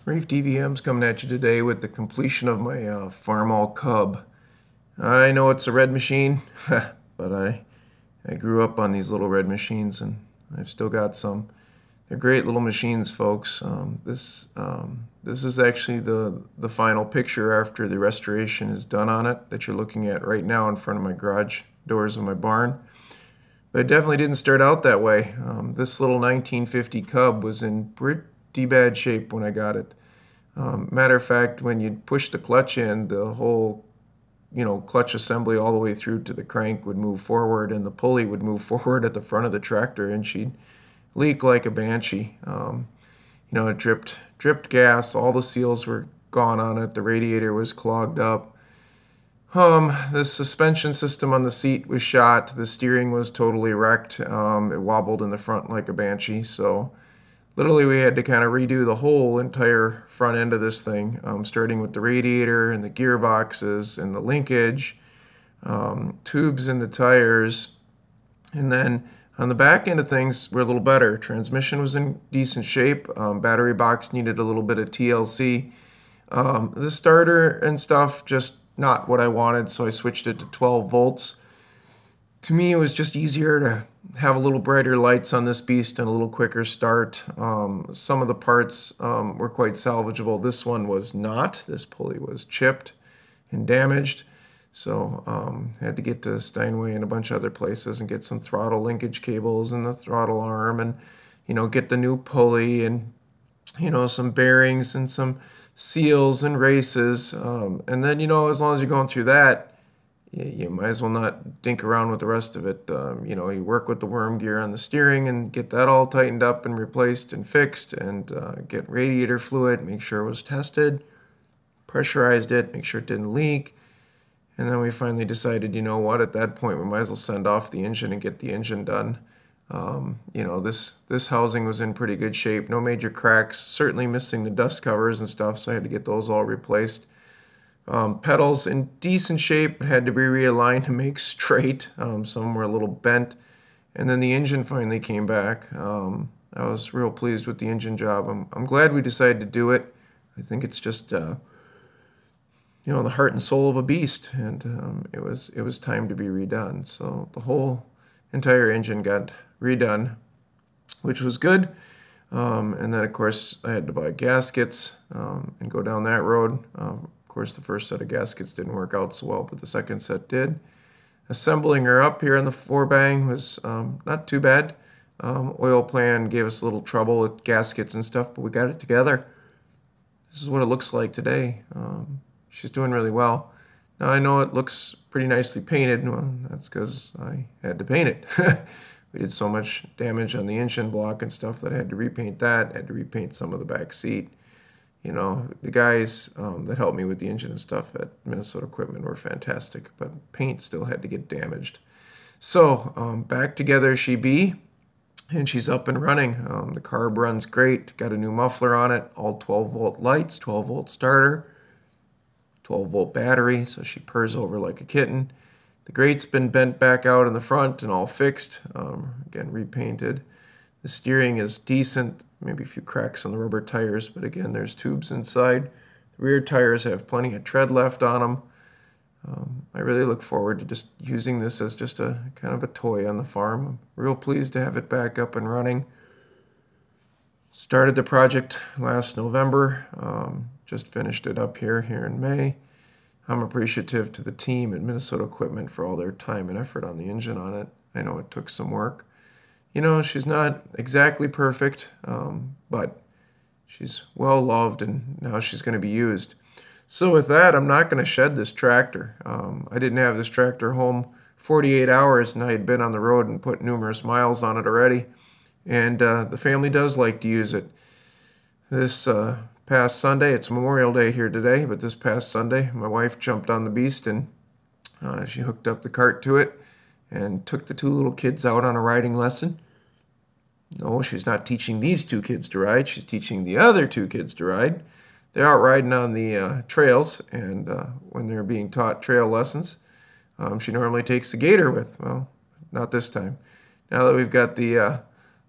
ReefDVMs coming at you today with the completion of my Farmall Cub. I know it's a red machine, but I grew up on these little red machines and I've still got some. They're great little machines, folks. This is actually the final picture after the restoration is done on it that you're looking at right now in front of my garage doors of my barn. But it definitely didn't start out that way. This little 1950 Cub was in pretty bad shape when I got it. Matter of fact, when you push the clutch in, the whole clutch assembly all the way through to the crank would move forward, and the pulley would move forward at the front of the tractor, and she'd leak like a banshee. It dripped gas. All the seals were gone on it. The radiator was clogged up. The suspension system on the seat was shot. The steering was totally wrecked. It wobbled in the front like a banshee. So literally we had to kind of redo the whole entire front end of this thing, starting with the radiator and the gearboxes and the linkage, tubes in the tires. And then on the back end of things, we're a little better. Transmission was in decent shape. Battery box needed a little bit of TLC. The starter and stuff, just not what I wanted, so I switched it to 12 volts. To me, it was just easier to have a little brighter lights on this beast and a little quicker start. Some of the parts were quite salvageable. This one was not. This pulley was chipped and damaged. So had to get to Steinway and a bunch of other places and get some throttle linkage cables and the throttle arm and, get the new pulley and, some bearings and some seals and races. And then, as long as you're going through that, you might as well not dink around with the rest of it. You work with the worm gear on the steering and get that all tightened up and replaced and fixed, and get radiator fluid, make sure it was tested, pressurized it, make sure it didn't leak. And then we finally decided, at that point we might as well send off the engine and get the engine done. This housing was in pretty good shape, no major cracks, certainly missing the dust covers and stuff, so I had to get those all replaced. Pedals in decent shape, had to be realigned to make straight. Some were a little bent. And then the engine finally came back. I was real pleased with the engine job. I'm glad we decided to do it. I think it's just, the heart and soul of a beast. And it was time to be redone. So the whole entire engine got redone, which was good. And then, of course, I had to buy gaskets and go down that road. Of course, the first set of gaskets didn't work out so well, but the second set did. Assembling her up here in the 4-bang was not too bad. Oil plan gave us a little trouble with gaskets and stuff, but we got it together. This is what it looks like today. She's doing really well. Now, I know it looks pretty nicely painted. Well, that's because I had to paint it. We did so much damage on the engine block and stuff that I had to repaint that. I had to repaint some of the back seat. The guys that helped me with the engine and stuff at Minnesota Equipment were fantastic, but paint still had to get damaged. So back together she be, and she's up and running. The carb runs great, got a new muffler on it, all 12-volt lights, 12-volt starter, 12-volt battery, so she purrs over like a kitten. The grate's been bent back out in the front and all fixed, again repainted. The steering is decent. Maybe a few cracks on the rubber tires, but again, there's tubes inside. The rear tires have plenty of tread left on them. I really look forward to just using this as just a kind of a toy on the farm. I'm real pleased to have it back up and running. Started the project last November, just finished it up here in May. I'm appreciative to the team at Minnesota Equipment for all their time and effort on the engine on it. I know it took some work. She's not exactly perfect, but she's well loved, and now she's going to be used. So with that, I'm not going to shed this tractor. I didn't have this tractor home 48 hours, and I had been on the road and put numerous miles on it already. And the family does like to use it. This past Sunday, it's Memorial Day here today, but this past Sunday, my wife jumped on the beast and she hooked up the cart to it and took the 2 little kids out on a riding lesson. No, she's not teaching these 2 kids to ride. She's teaching the other 2 kids to ride. They're out riding on the trails, and when they're being taught trail lessons, she normally takes the gator with. Well, not this time. Now that we've got the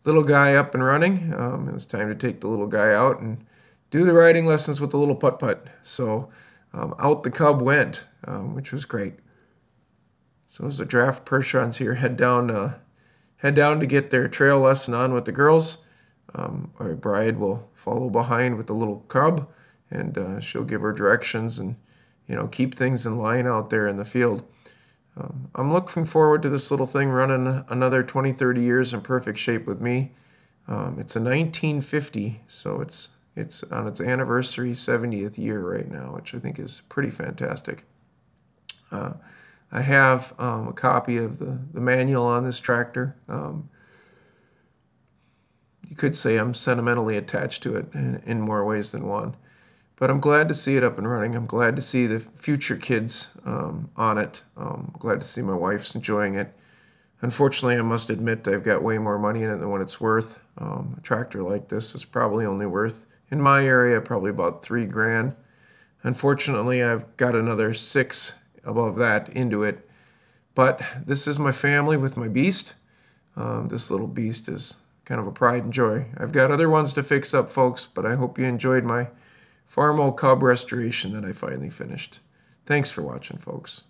little guy up and running, it was time to take the little guy out and do the riding lessons with the little putt-putt. So out the cub went, which was great. So as the draft Percherons here head down to get their trail lesson on with the girls, our bride will follow behind with the little cub, and she'll give her directions and, keep things in line out there in the field. I'm looking forward to this little thing running another 20, 30 years in perfect shape with me. It's a 1950, so it's on its anniversary 70th year right now, which I think is pretty fantastic. I have a copy of the manual on this tractor. You could say I'm sentimentally attached to it in more ways than one. But I'm glad to see it up and running. I'm glad to see the future kids on it. I'm glad to see my wife's enjoying it. Unfortunately, I must admit I've got way more money in it than what it's worth. A tractor like this is probably only worth, in my area, probably about $3 grand. Unfortunately, I've got another 6 above that into it. But this is my family with my beast. This little beast is kind of a pride and joy. I've got other ones to fix up, folks, but I hope you enjoyed my Farmall cub restoration that I finally finished. Thanks for watching, folks.